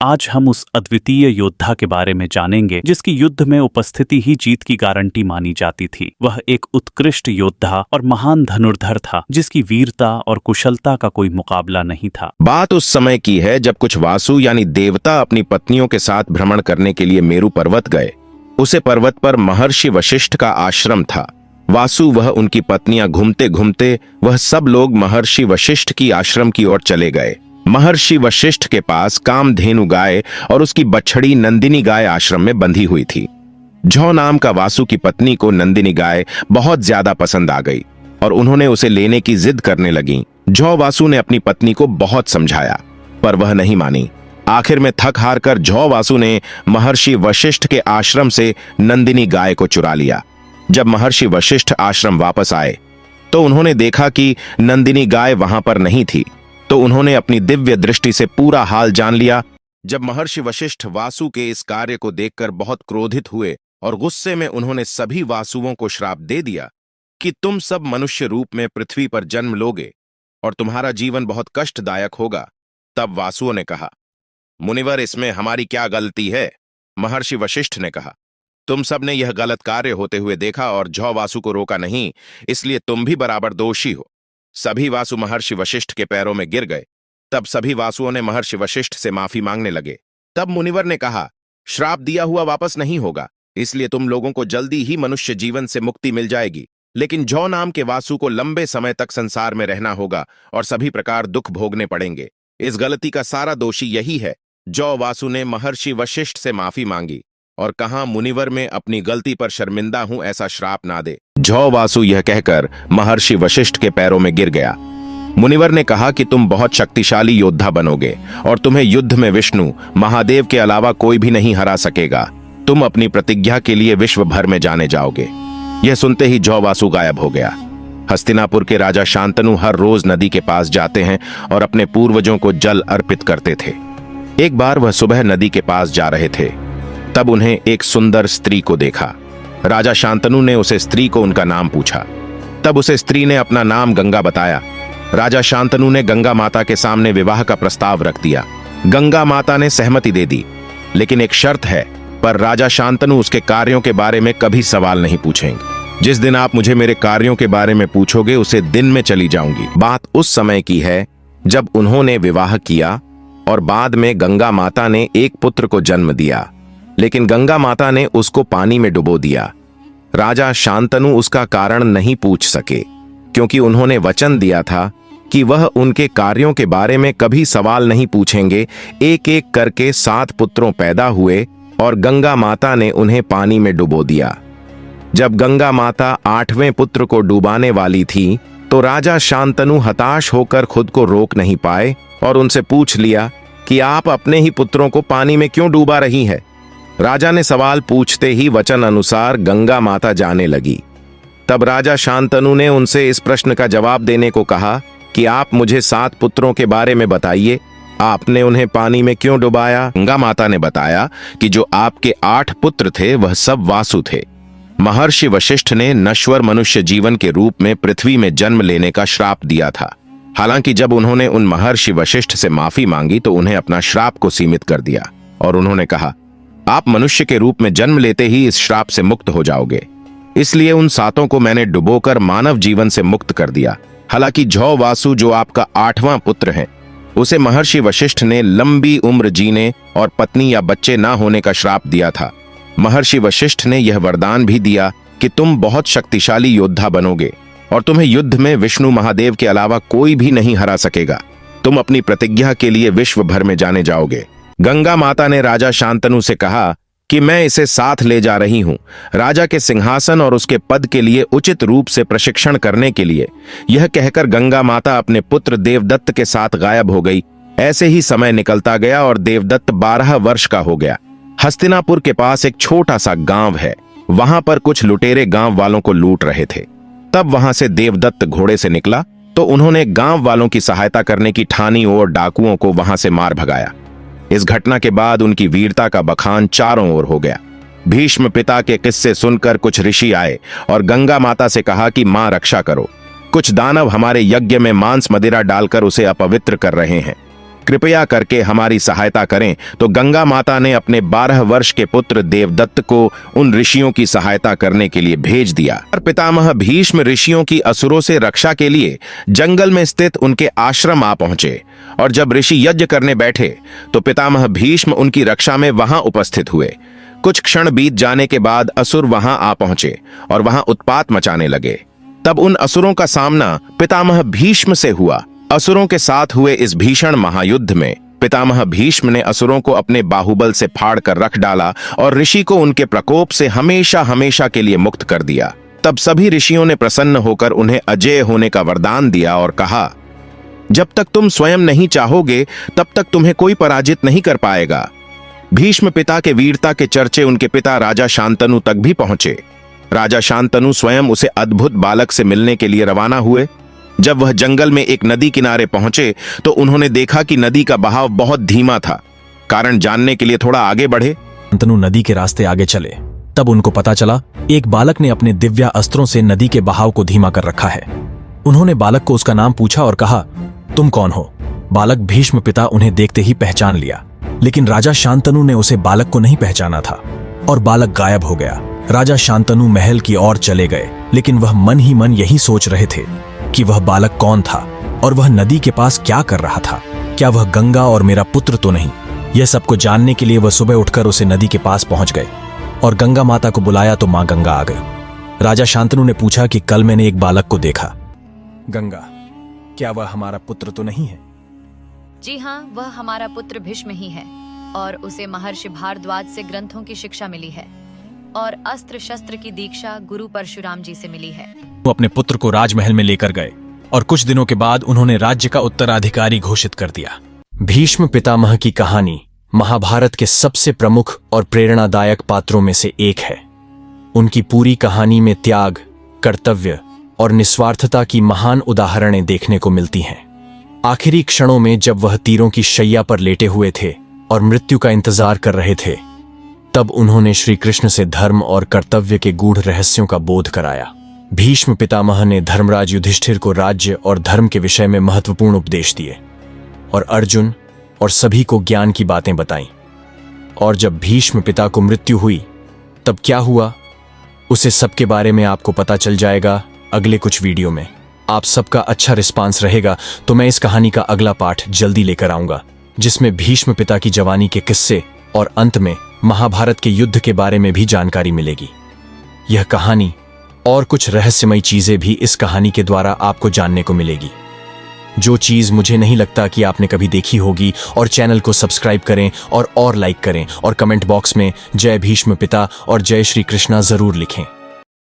आज हम उस अद्वितीय योद्धा के बारे में जानेंगे जिसकी युद्ध में उपस्थिति ही जीत की गारंटी मानी जाती थी। वह एक उत्कृष्ट योद्धा और महान धनुर्धर था जिसकी वीरता और कुशलता का कोई मुकाबला नहीं था। बात उस समय की है जब कुछ वासु यानी देवता अपनी पत्नियों के साथ भ्रमण करने के लिए मेरु पर्वत गए। उसे पर्वत पर महर्षि वशिष्ठ का आश्रम था। वासु वह उनकी पत्नियां घूमते घूमते वह सब लोग महर्षि वशिष्ठ की आश्रम की ओर चले गए। महर्षि वशिष्ठ के पास कामधेनु गाय और उसकी बछड़ी नंदिनी गाय आश्रम में बंधी हुई थी। झौ नाम का वासु की पत्नी को नंदिनी गाय बहुत ज्यादा पसंद आ गई और उन्होंने उसे लेने की जिद करने लगी। झौ वासु ने अपनी पत्नी को बहुत समझाया पर वह नहीं मानी। आखिर में थक हार कर झौ वासु ने महर्षि वशिष्ठ के आश्रम से नंदिनी गाय को चुरा लिया। जब महर्षि वशिष्ठ आश्रम वापस आए तो उन्होंने देखा कि नंदिनी गाय वहां पर नहीं थी, तो उन्होंने अपनी दिव्य दृष्टि से पूरा हाल जान लिया। जब महर्षि वशिष्ठ वासु के इस कार्य को देखकर बहुत क्रोधित हुए और गुस्से में उन्होंने सभी वासुओं को श्राप दे दिया कि तुम सब मनुष्य रूप में पृथ्वी पर जन्म लोगे और तुम्हारा जीवन बहुत कष्टदायक होगा, तब वासुओं ने कहा, मुनिवर इसमें हमारी क्या गलती है? महर्षि वशिष्ठ ने कहा, तुम सब ने यह गलत कार्य होते हुए देखा और झौ वासु को रोका नहीं, इसलिए तुम भी बराबर दोषी हो। सभी वासु महर्षि वशिष्ठ के पैरों में गिर गए। तब सभी वासुओं ने महर्षि वशिष्ठ से माफी मांगने लगे। तब मुनिवर ने कहा, श्राप दिया हुआ वापस नहीं होगा, इसलिए तुम लोगों को जल्दी ही मनुष्य जीवन से मुक्ति मिल जाएगी, लेकिन झौ नाम के वासु को लंबे समय तक संसार में रहना होगा और सभी प्रकार दुख भोगने पड़ेंगे। इस गलती का सारा दोषी यही है। झौ वासु ने महर्षि वशिष्ठ से माफी मांगी और कहा, मुनिवर में अपनी गलती पर शर्मिंदा हूं, ऐसा श्राप ना दे। झौ वासु यह कहकर महर्षि वशिष्ठ के पैरों में गिर गया। मुनिवर ने कहा कि तुम बहुत शक्तिशाली योद्धा बनोगे और तुम्हें युद्ध में विष्णु महादेव के अलावा कोई भी नहीं हरा सकेगा। तुम अपनी प्रतिज्ञा के लिए विश्व भर में जाने जाओगे। यह सुनते ही झौ वासु गायब हो गया। हस्तिनापुर के राजा शांतनु हर रोज नदी के पास जाते हैं और अपने पूर्वजों को जल अर्पित करते थे। एक बार वह सुबह नदी के पास जा रहे थे, तब उन्हें एक सुंदर स्त्री को देखा। राजा शांतनु ने उसे स्त्री को उनका नाम पूछा। तब उसे स्त्री ने अपना नाम गंगा बताया। राजा शांतनु ने गंगा माता के सामने विवाह का प्रस्ताव रख दिया। गंगा माता ने सहमति दे दी, लेकिन एक शर्त है, पर राजा शांतनु उसके कार्यों के बारे में कभी सवाल नहीं पूछेंगे। जिस दिन आप मुझे मेरे कार्यों के बारे में पूछोगे उसे दिन में चली जाऊंगी। बात उस समय की है जब उन्होंने विवाह किया और बाद में गंगा माता ने एक पुत्र को जन्म दिया, लेकिन गंगा माता ने उसको पानी में डुबो दिया। राजा शांतनु उसका कारण नहीं पूछ सके, क्योंकि उन्होंने वचन दिया था कि वह उनके कार्यों के बारे में कभी सवाल नहीं पूछेंगे। एक एक करके 7 पुत्रों पैदा हुए और गंगा माता ने उन्हें पानी में डुबो दिया। जब गंगा माता 8वें पुत्र को डुबाने वाली थी, तो राजा शांतनु हताश होकर खुद को रोक नहीं पाए और उनसे पूछ लिया कि आप अपने ही पुत्रों को पानी में क्यों डूबा रही है? राजा ने सवाल पूछते ही वचन अनुसार गंगा माता जाने लगी। तब राजा शांतनु ने उनसे इस प्रश्न का जवाब देने को कहा कि आप मुझे 7 पुत्रों के बारे में बताइए, आपने उन्हें पानी में क्यों डुबाया? गंगा माता ने बताया कि जो आपके 8 पुत्र थे वह सब वासु थे। महर्षि वशिष्ठ ने नश्वर मनुष्य जीवन के रूप में पृथ्वी में जन्म लेने का श्राप दिया था। हालांकि जब उन्होंने उन महर्षि वशिष्ठ से माफी मांगी तो उन्हें अपना श्राप को सीमित कर दिया और उन्होंने कहा, आप मनुष्य के रूप में जन्म लेते ही इस श्राप से मुक्त हो जाओगे। इसलिए उन 7 को मैंने डुबोकर मानव जीवन से मुक्त कर दिया। हालांकि झौ वासु जो आपका 8वां पुत्र है, उसे महर्षि वशिष्ठ ने लंबी उम्र जीने और पत्नी या बच्चे ना होने का श्राप दिया था। महर्षि वशिष्ठ ने यह वरदान भी दिया कि तुम बहुत शक्तिशाली योद्धा बनोगे और तुम्हें युद्ध में विष्णु महादेव के अलावा कोई भी नहीं हरा सकेगा। तुम अपनी प्रतिज्ञा के लिए विश्व भर में जाने जाओगे। गंगा माता ने राजा शांतनु से कहा कि मैं इसे साथ ले जा रही हूं। राजा के सिंहासन और उसके पद के लिए उचित रूप से प्रशिक्षण करने के लिए। यह कहकर गंगा माता अपने पुत्र देवदत्त के साथ गायब हो गई। ऐसे ही समय निकलता गया और देवदत्त 12 वर्ष का हो गया। हस्तिनापुर के पास एक छोटा सा गांव है। वहां पर कुछ लुटेरे गांव वालों को लूट रहे थे। तब वहां से देवदत्त घोड़े से निकला तो उन्होंने गांव वालों की सहायता करने की ठानी और डाकुओं को वहां से मार भगाया। इस घटना के बाद उनकी वीरता का बखान चारों ओर हो गया। भीष्म पिता के किस्से सुनकर कुछ ऋषि आए और गंगा माता से कहा कि मां रक्षा करो, कुछ दानव हमारे यज्ञ में मांस मदिरा डालकर उसे अपवित्र कर रहे हैं। कृपया करके हमारी सहायता करें। तो गंगा माता ने अपने 12 वर्ष के पुत्र देवदत्त को उन ऋषियों की सहायता करने के लिए भेज दिया और पितामह भीष्म ऋषियों की असुरों से रक्षा के लिए जंगल में स्थित उनके आश्रम आ पहुंचे। और जब ऋषि यज्ञ करने बैठे तो पितामह भीष्म उनकी रक्षा में वहां उपस्थित हुए। कुछ क्षण बीत जाने के बाद असुर वहां आ पहुंचे और वहां उत्पात मचाने लगे। तब उन असुरों का सामना पितामह भीष्म से हुआ। असुरों के साथ हुए इस भीषण महायुद्ध में पितामह भीष्म ने असुरों को अपने बाहुबल से फाड़ कर रख डाला और ऋषि को उनके प्रकोप से हमेशा हमेशा के लिए मुक्त कर दिया। तब सभी ऋषियों ने प्रसन्न होकर उन्हें अजेय होने का वरदान दिया और कहा, जब तक तुम स्वयं नहीं चाहोगे तब तक तुम्हें कोई पराजित नहीं कर पाएगा। भीष्म पिता के वीरता के चर्चे उनके पिता राजा शांतनु तक भी पहुंचे। राजा शांतनु स्वयं उसे अद्भुत बालक से मिलने के लिए रवाना हुए। जब वह जंगल में एक नदी किनारे पहुंचे तो उन्होंने देखा कि नदी का बहाव बहुत धीमा था। कारण जानने के लिए थोड़ा आगे बढ़े। शांतनु नदी के रास्ते आगे चले। तब उनको पता चला एक बालक ने अपने दिव्या अस्त्रों से नदी के बहाव को धीमा कर रखा है। उन्होंने बालक को उसका नाम पूछा और कहा, तुम कौन हो? बालक भीष्म पिता उन्हें देखते ही पहचान लिया, लेकिन राजा शांतनु ने उसे बालक को नहीं पहचाना था और बालक गायब हो गया। राजा शांतनु महल की ओर चले गए, लेकिन वह मन ही मन यही सोच रहे थे कि वह बालक कौन था और वह नदी के पास क्या कर रहा था। क्या वह गंगा और मेरा पुत्र तो नहीं? यह सबको जानने के लिए वह सुबह उठकर उसे नदी के पास पहुंच गए और गंगा माता को बुलाया तो मां गंगा आ गई। राजा शांतनु ने पूछा कि कल मैंने एक बालक को देखा। गंगा, क्या वह हमारा पुत्र तो नहीं है? जी हाँ, वह हमारा पुत्र भीष्म ही है और उसे महर्षि भारद्वाज से ग्रंथों की शिक्षा मिली है और अस्त्र शस्त्र की दीक्षा गुरु परशुराम जी से मिली है। वो अपने पुत्र को राजमहल में लेकर गए और कुछ दिनों के बाद उन्होंने राज्य का उत्तराधिकारी घोषित कर दिया। भीष्म पितामह की कहानी महाभारत के सबसे प्रमुख और प्रेरणादायक पात्रों में से एक है। उनकी पूरी कहानी में त्याग, कर्तव्य और निस्वार्थता की महान उदाहरणें देखने को मिलती हैं। आखिरी क्षणों में जब वह तीरों की शैया पर लेटे हुए थे और मृत्यु का इंतजार कर रहे थे, तब उन्होंने श्री कृष्ण से धर्म और कर्तव्य के गूढ़ रहस्यों का बोध कराया। भीष्म पितामह ने धर्मराज युधिष्ठिर को राज्य और धर्म के विषय में महत्वपूर्ण उपदेश दिए और अर्जुन और सभी को ज्ञान की बातें बताईं। और जब भीष्म पिता को मृत्यु हुई तब क्या हुआ, उसे सबके बारे में आपको पता चल जाएगा अगले कुछ वीडियो में। आप सबका अच्छा रिस्पांस रहेगा तो मैं इस कहानी का अगला पार्ट जल्दी लेकर आऊंगा, जिसमें भीष्म पिता की जवानी के किस्से और अंत में महाभारत के युद्ध के बारे में भी जानकारी मिलेगी। यह कहानी और कुछ रहस्यमयी चीजें भी इस कहानी के द्वारा आपको जानने को मिलेगी, जो चीज मुझे नहीं लगता कि आपने कभी देखी होगी। और चैनल को सब्सक्राइब करें और लाइक करें और कमेंट बॉक्स में जय भीष्म पिता और जय श्री कृष्णा जरूर लिखें।